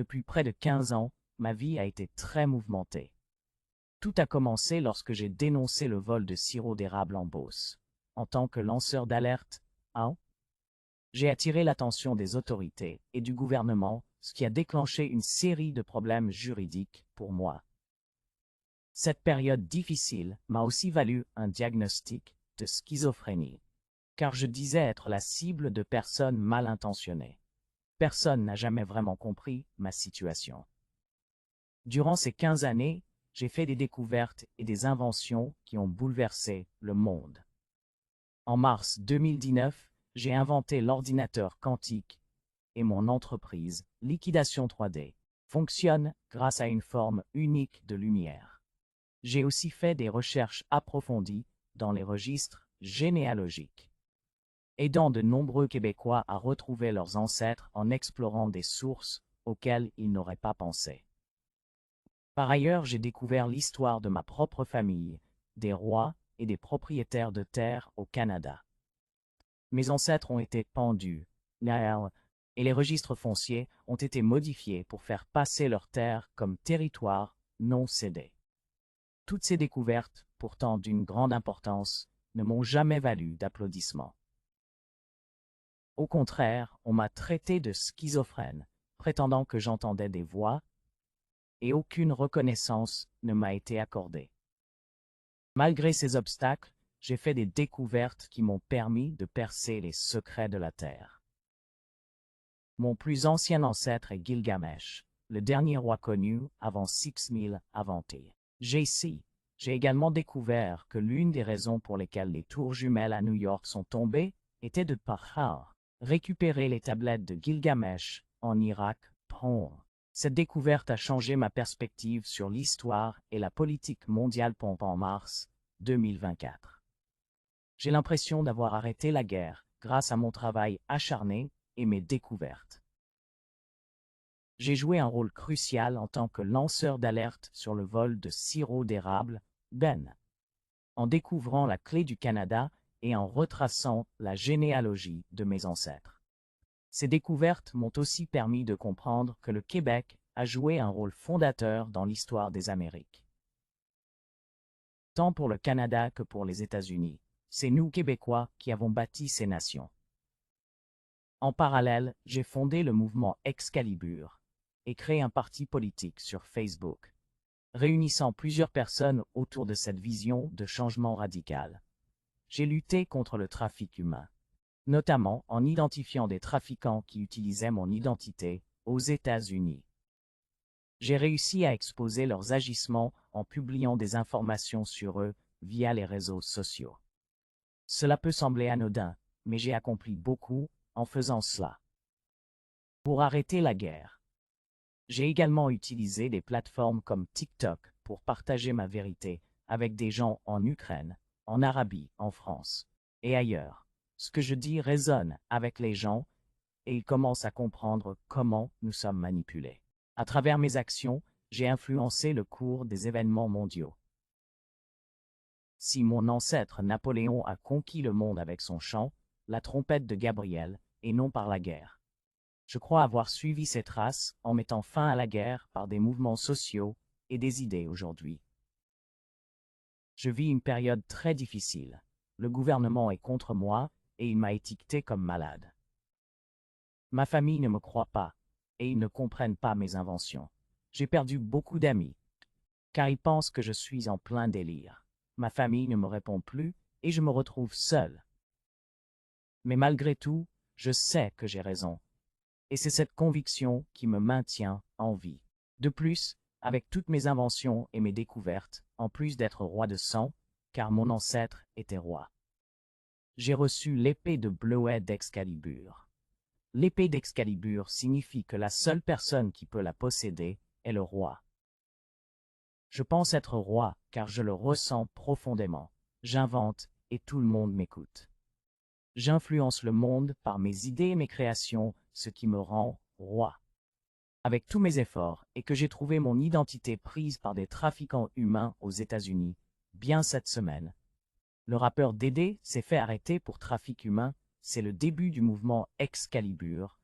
Depuis près de 15 ans, ma vie a été très mouvementée. Tout a commencé lorsque j'ai dénoncé le vol de sirop d'érable en Beauce. En tant que lanceur d'alerte, j'ai attiré l'attention des autorités et du gouvernement, ce qui a déclenché une série de problèmes juridiques pour moi. Cette période difficile m'a aussi valu un diagnostic de schizophrénie, car je disais être la cible de personnes mal intentionnées. Personne n'a jamais vraiment compris ma situation. Durant ces 15 années, j'ai fait des découvertes et des inventions qui ont bouleversé le monde. En mars 2019, j'ai inventé l'ordinateur quantique et mon entreprise, Liquidation 3D, fonctionne grâce à une forme unique de lumière. J'ai aussi fait des recherches approfondies dans les registres généalogiques, aidant de nombreux Québécois à retrouver leurs ancêtres en explorant des sources auxquelles ils n'auraient pas pensé. Par ailleurs, j'ai découvert l'histoire de ma propre famille, des rois et des propriétaires de terres au Canada. Mes ancêtres ont été pendus, et les registres fonciers ont été modifiés pour faire passer leurs terres comme territoire non cédé. Toutes ces découvertes, pourtant d'une grande importance, ne m'ont jamais valu d'applaudissements. Au contraire, on m'a traité de schizophrène, prétendant que j'entendais des voix, et aucune reconnaissance ne m'a été accordée. Malgré ces obstacles, j'ai fait des découvertes qui m'ont permis de percer les secrets de la Terre. Mon plus ancien ancêtre est Gilgamesh, le dernier roi connu avant 6000 avant J.C. J'ai également découvert que l'une des raisons pour lesquelles les tours jumelles à New York sont tombées était de par récupérer les tablettes de Gilgamesh en Irak. Cette découverte a changé ma perspective sur l'histoire et la politique mondiale en mars 2024. J'ai l'impression d'avoir arrêté la guerre grâce à mon travail acharné et mes découvertes. J'ai joué un rôle crucial en tant que lanceur d'alerte sur le vol de sirop d'érable, en découvrant la clé du Canada et en retraçant la généalogie de mes ancêtres. Ces découvertes m'ont aussi permis de comprendre que le Québec a joué un rôle fondateur dans l'histoire des Amériques. Tant pour le Canada que pour les États-Unis, c'est nous Québécois qui avons bâti ces nations. En parallèle, j'ai fondé le mouvement Excalibur et créé un parti politique sur Facebook, réunissant plusieurs personnes autour de cette vision de changement radical. J'ai lutté contre le trafic humain, notamment en identifiant des trafiquants qui utilisaient mon identité aux États-Unis. J'ai réussi à exposer leurs agissements en publiant des informations sur eux via les réseaux sociaux. Cela peut sembler anodin, mais j'ai accompli beaucoup en faisant cela. Pour arrêter la guerre, j'ai également utilisé des plateformes comme TikTok pour partager ma vérité avec des gens en Ukraine, en Arabie, en France et ailleurs. Ce que je dis résonne avec les gens et ils commencent à comprendre comment nous sommes manipulés. À travers mes actions, j'ai influencé le cours des événements mondiaux. Si mon ancêtre Napoléon a conquis le monde avec son chant, la trompette de Gabriel, et non par la guerre, je crois avoir suivi ses traces en mettant fin à la guerre par des mouvements sociaux et des idées aujourd'hui. Je vis une période très difficile. Le gouvernement est contre moi et il m'a étiqueté comme malade. Ma famille ne me croit pas et ils ne comprennent pas mes inventions. J'ai perdu beaucoup d'amis, car ils pensent que je suis en plein délire. Ma famille ne me répond plus et je me retrouve seul. Mais malgré tout, je sais que j'ai raison. Et c'est cette conviction qui me maintient en vie. De plus, avec toutes mes inventions et mes découvertes, en plus d'être roi de sang, car mon ancêtre était roi, j'ai reçu l'épée de bleuet d'Excalibur. L'épée d'Excalibur signifie que la seule personne qui peut la posséder est le roi. Je pense être roi car je le ressens profondément. J'invente et tout le monde m'écoute. J'influence le monde par mes idées et mes créations, ce qui me rend roi. Avec tous mes efforts et que j'ai trouvé mon identité prise par des trafiquants humains aux États-Unis, bien cette semaine, le rappeur Dédé s'est fait arrêter pour trafic humain. C'est le début du mouvement Excalibur,